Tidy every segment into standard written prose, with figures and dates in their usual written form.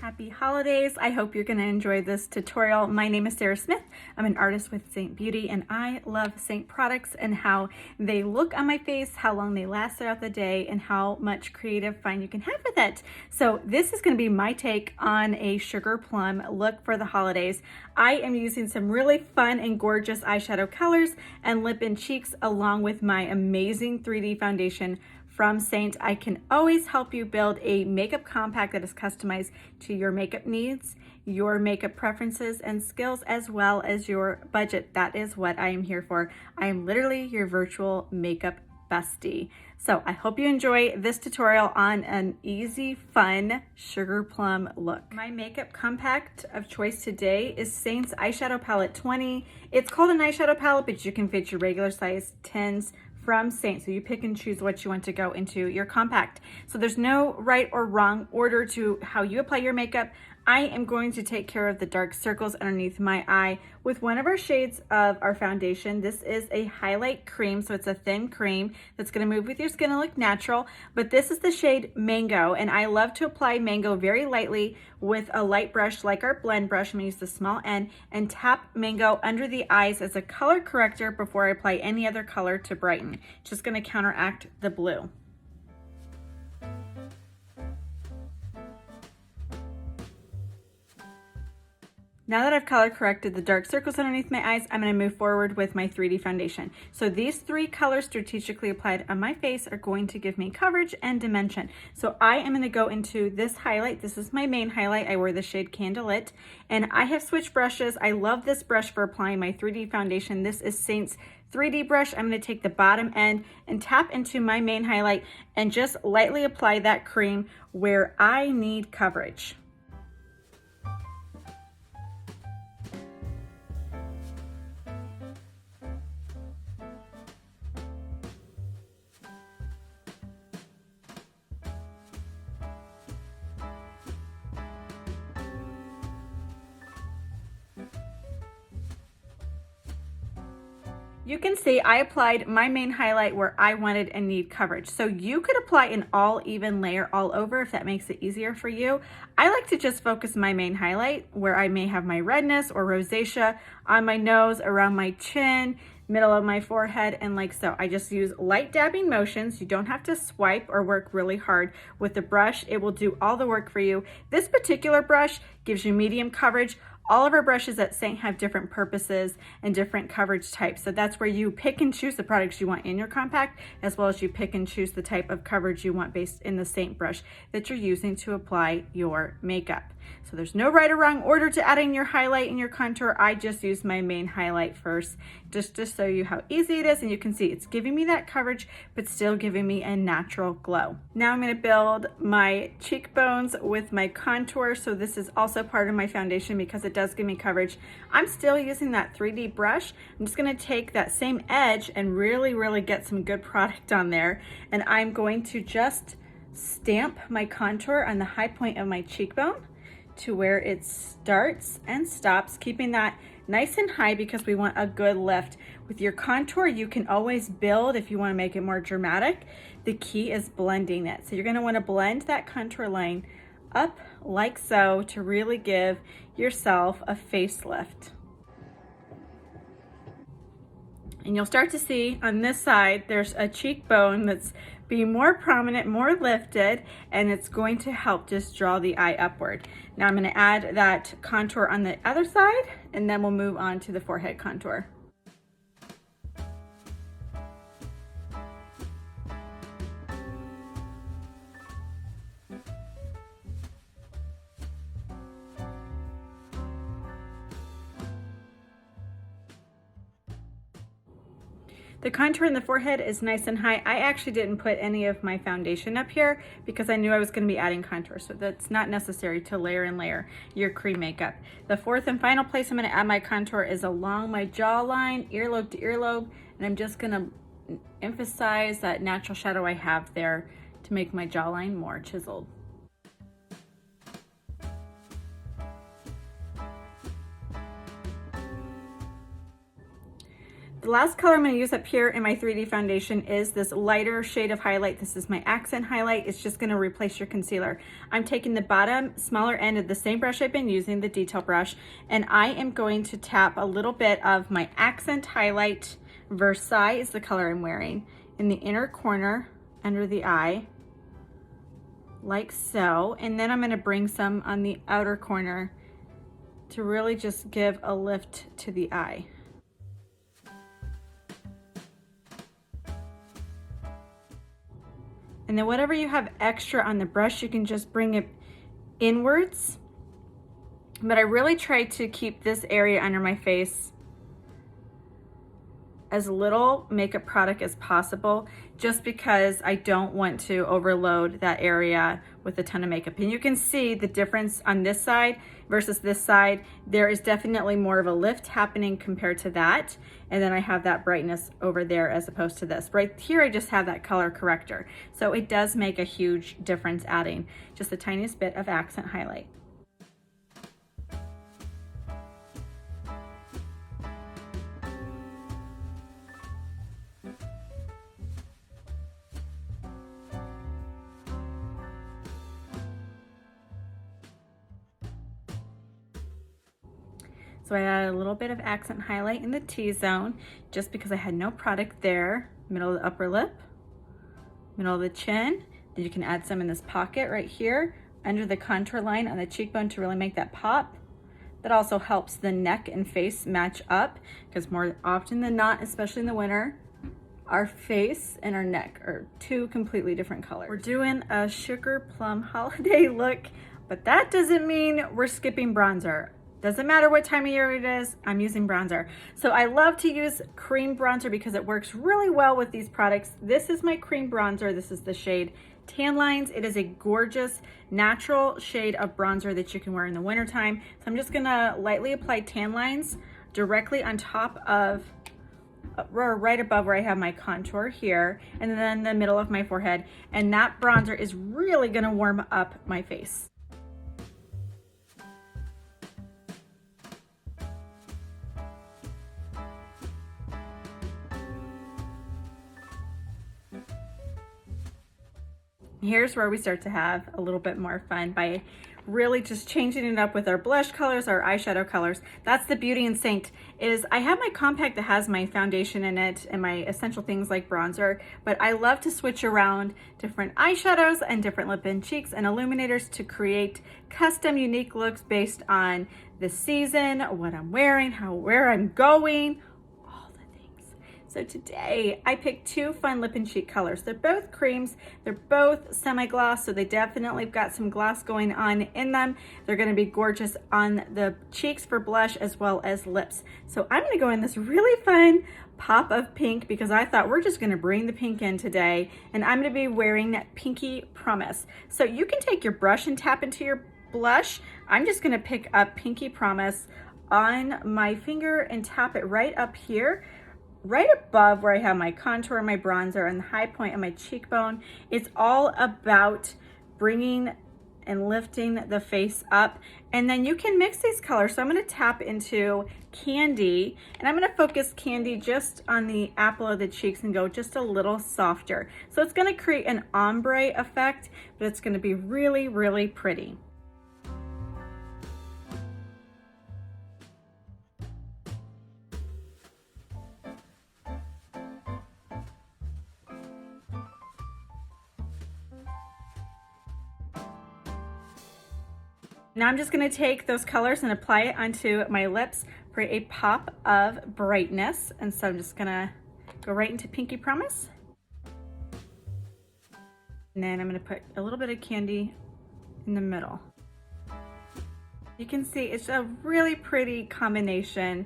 Happy holidays. I hope you're going to enjoy this tutorial. My name is Sarah Smith. I'm an artist with SEINT Beauty and I love SEINT products and how they look on my face, how long they last throughout the day, and how much creative fun you can have with it. So this is going to be my take on a sugar plum look for the holidays. I am using some really fun and gorgeous eyeshadow colors and lip and cheeks along with my amazing 3D foundation from SEINT. I can always help you build a makeup compact that is customized to your makeup needs, your makeup preferences and skills, as well as your budget. That is what I am here for. I am literally your virtual makeup bestie. So I hope you enjoy this tutorial on an easy, fun sugar plum look. My makeup compact of choice today is SEINT's Eyeshadow Palette 20. It's called an eyeshadow palette, but you can fit your regular size 10s from SEINT. So you pick and choose what you want to go into your compact. So there's no right or wrong order to how you apply your makeup. I am going to take care of the dark circles underneath my eye with one of our shades of our foundation. This is a highlight cream, so it's a thin cream that's going to move with your skin and look natural, but this is the shade Mango, and I love to apply Mango very lightly with a light brush like our blend brush. I'm going to use the small end and tap Mango under the eyes as a color corrector before I apply any other color to brighten. Just going to counteract the blue. Now that I've color corrected the dark circles underneath my eyes, I'm going to move forward with my 3D foundation. So these three colors strategically applied on my face are going to give me coverage and dimension. So I am going to go into this highlight. This is my main highlight. I wear the shade CANDLELIT, and I have switched brushes. I love this brush for applying my 3D foundation. This is SEINT's 3D brush. I'm going to take the bottom end and tap into my main highlight and just lightly apply that cream where I need coverage. You can see I applied my main highlight where I wanted and need coverage. So you could apply an all even layer all over if that makes it easier for you. I like to just focus my main highlight where I may have my redness or rosacea on my nose, around my chin, middle of my forehead, and like so. I just use light dabbing motions. You don't have to swipe or work really hard with the brush. It will do all the work for you. This particular brush gives you medium coverage. All of our brushes at SEINT have different purposes and different coverage types. So that's where you pick and choose the products you want in your compact, as well as you pick and choose the type of coverage you want based in the SEINT brush that you're using to apply your makeup. So there's no right or wrong order to adding your highlight and your contour. I just use my main highlight first, just to show you how easy it is. And you can see it's giving me that coverage, but still giving me a natural glow. Now I'm going to build my cheekbones with my contour. So this is also part of my foundation because it does give me coverage. I'm still using that 3D brush. I'm just going to take that same edge and really get some good product on there. And I'm going to just stamp my contour on the high point of my cheekbone to where it starts and stops, keeping that nice and high because we want a good lift. With your contour, you can always build if you want to make it more dramatic. The key is blending it. So you're going to want to blend that contour line up like so to really give yourself a facelift. And you'll start to see on this side, there's a cheekbone that's being more prominent, more lifted, and it's going to help just draw the eye upward. Now I'm going to add that contour on the other side, and then we'll move on to the forehead contour. The contour in the forehead is nice and high. I actually didn't put any of my foundation up here because I knew I was going to be adding contour, so that's not necessary to layer and layer your cream makeup. The fourth and final place I'm going to add my contour is along my jawline, earlobe to earlobe, and I'm just going to emphasize that natural shadow I have there to make my jawline more chiseled. The last color I'm going to use up here in my 3D foundation is this lighter shade of highlight. This is my accent highlight. It's just going to replace your concealer. I'm taking the bottom smaller end of the same brush I've been using, the detail brush, and I am going to tap a little bit of my accent highlight. Versailles is the color I'm wearing, in the inner corner under the eye, like so. And then I'm going to bring some on the outer corner to really just give a lift to the eye. And then whatever you have extra on the brush, you can just bring it inwards. But I really try to keep this area under my face as little makeup product as possible, just because I don't want to overload that area with a ton of makeup. And you can see the difference on this side versus this side. There is definitely more of a lift happening compared to that. And then I have that brightness over there as opposed to this. Right here, I just have that color corrector. So it does make a huge difference adding just the tiniest bit of accent highlight. So I added a little bit of accent highlight in the T-zone just because I had no product there. Middle of the upper lip, middle of the chin. Then you can add some in this pocket right here under the contour line on the cheekbone to really make that pop. That also helps the neck and face match up, because more often than not, especially in the winter, our face and our neck are two completely different colors. We're doing a Sugar Plum holiday look, but that doesn't mean we're skipping bronzer. Doesn't matter what time of year it is, I'm using bronzer. So I love to use cream bronzer because it works really well with these products. This is my cream bronzer. This is the shade TANLINES. It is a gorgeous natural shade of bronzer that you can wear in the wintertime. So I'm just gonna lightly apply TANLINES directly on top of, right above where I have my contour here, and then the middle of my forehead. And that bronzer is really gonna warm up my face. Here's where we start to have a little bit more fun by really just changing it up with our blush colors, our eyeshadow colors. That's the beauty in SEINT, is I have my compact that has my foundation in it and my essential things like bronzer, but I love to switch around different eyeshadows and different lip and cheeks and illuminators to create custom unique looks based on the season, what I'm wearing, where I'm going. So today I picked two fun lip and cheek colors. They're both creams, they're both semi-gloss, so they definitely got some gloss going on in them. They're gonna be gorgeous on the cheeks for blush as well as lips. So I'm gonna go in this really fun pop of pink because I thought we're just gonna bring the pink in today, and I'm gonna be wearing Pinky Promise. So you can take your brush and tap into your blush. I'm just gonna pick up Pinky Promise on my finger and tap it right up here, right above where I have my contour, my bronzer, and the high point of my cheekbone. It's all about bringing and lifting the face up. And then you can mix these colors. So I'm gonna tap into Candy, and I'm gonna focus Candy just on the apple of the cheeks and go just a little softer. So it's gonna create an ombre effect, but it's gonna be really, really pretty. Now I'm just gonna take those colors and apply it onto my lips for a pop of brightness. And so I'm just gonna go right into Pinky Promise. And then I'm gonna put a little bit of Candy in the middle. You can see it's a really pretty combination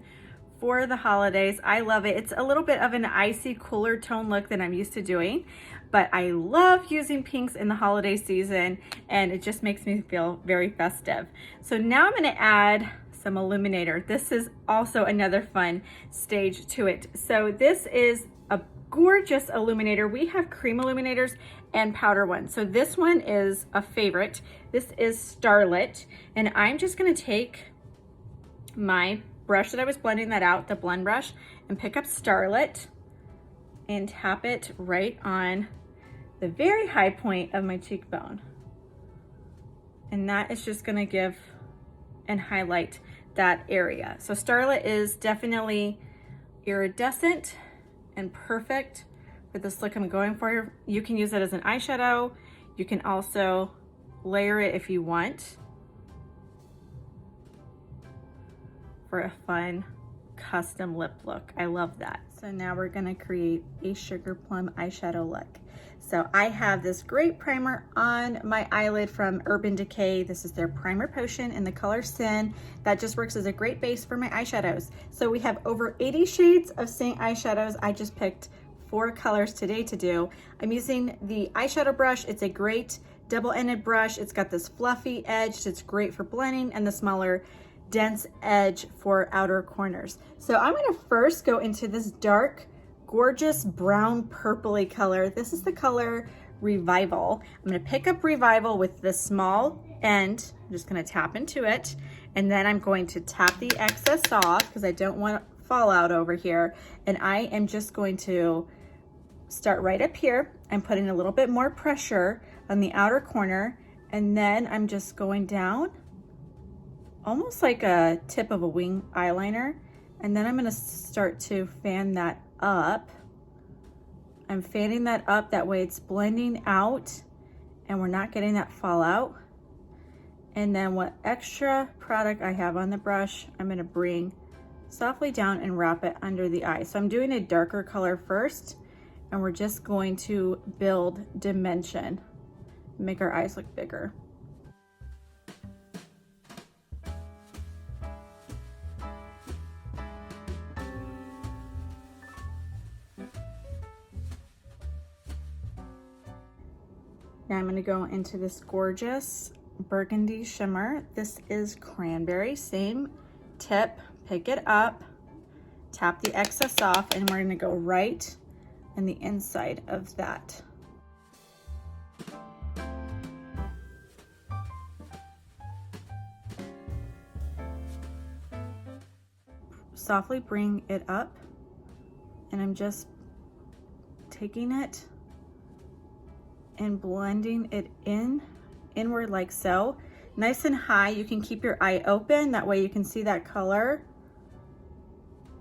for the holidays. I love it. It's a little bit of an icy, cooler tone look than I'm used to doing, but I love using pinks in the holiday season, and it just makes me feel very festive. So now I'm gonna add some Illuminator. This is also another fun stage to it. So this is a gorgeous illuminator. We have cream illuminators and powder ones. So this one is a favorite. This is STARLET, and I'm just gonna take my brush that I was blending that out, the blend brush, and pick up Starlet and tap it right on the very high point of my cheekbone. And that is just gonna give and highlight that area. So Starlet is definitely iridescent and perfect for this look I'm going for. You can use it as an eyeshadow. You can also layer it if you want for a fun custom lip look. I love that. So now we're gonna create a Sugar Plum eyeshadow look. So I have this great primer on my eyelid from Urban Decay. This is their primer potion in the color Sin. That just works as a great base for my eyeshadows. So we have over 80 shades of SEINT eyeshadows. I just picked 4 colors today to do. I'm using the eyeshadow brush. It's a great double-ended brush. It's got this fluffy edge. It's great for blending, and the smaller dense edge for outer corners. So I'm gonna first go into this dark, gorgeous brown purpley color. This is the color Revival. I'm gonna pick up Revival with the small end. I'm just gonna tap into it, and then I'm going to tap the excess off because I don't want fallout over here. And I am just going to start right up here. I'm putting a little bit more pressure on the outer corner, and then I'm just going down almost like a tip of a wing eyeliner. And then I'm gonna start to fan that up. I'm fanning that up, that way it's blending out and we're not getting that fallout. And then what extra product I have on the brush, I'm gonna bring softly down and wrap it under the eye. So I'm doing a darker color first, and we're just going to build dimension, make our eyes look bigger. Now I'm gonna go into this gorgeous burgundy shimmer. This is Cranberry, same tip, pick it up, tap the excess off, and we're gonna go right in the inside of that. Softly bring it up, and I'm just taking it and blending it inward like so. Nice and high. You can keep your eye open, that way you can see that color.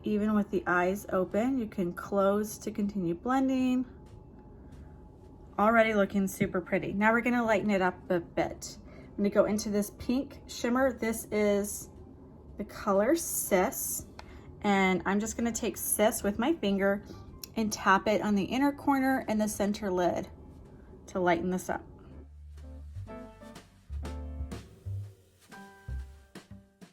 Even with the eyes open, you can close to continue blending. Already looking super pretty. Now we're gonna lighten it up a bit. I'm gonna go into this pink shimmer. This is the color Sis. And I'm just gonna take Sis with my finger and tap it on the inner corner and the center lid to lighten this up.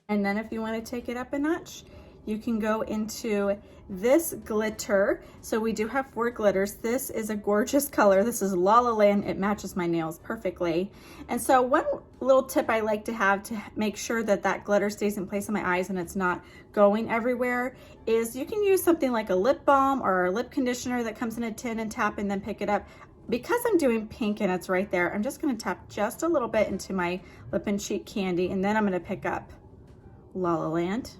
And then if you want to take it up a notch, you can go into this glitter. So we do have 4 glitters. This is a gorgeous color. This is La La Land. It matches my nails perfectly. And so one little tip I like to have to make sure that that glitter stays in place on my eyes and it's not going everywhere is you can use something like a lip balm or a lip conditioner that comes in a tin and tap and then pick it up. Because I'm doing pink and it's right there, I'm just gonna tap just a little bit into my lip and cheek candy, and then I'm gonna pick up La La Land.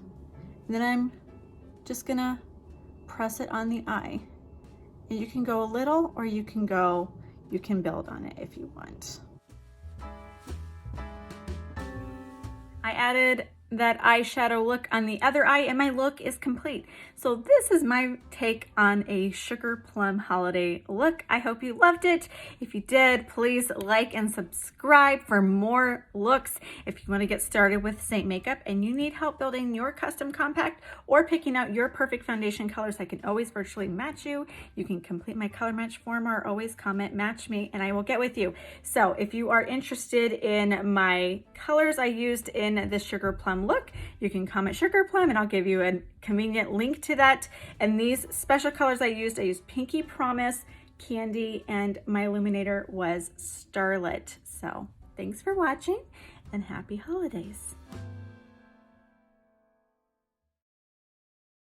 And then I'm just gonna press it on the eye. And you can go a little, or you can build on it if you want. I added that eyeshadow look on the other eye, and my look is complete. So this is my take on a Sugar Plum holiday look. I hope you loved it. If you did, please like and subscribe for more looks. If you want to get started with SEINT makeup and you need help building your custom compact or picking out your perfect foundation colors, I can always virtually match you. You can complete my color match form or always comment match me and I will get with you. So if you are interested in my colors I used in this Sugar Plum look, you can comment Sugar Plum and I'll give you a convenient link to that. And these special colors I used Pinky Promise, Candy, and my Illuminator was Starlet. So thanks for watching and happy holidays.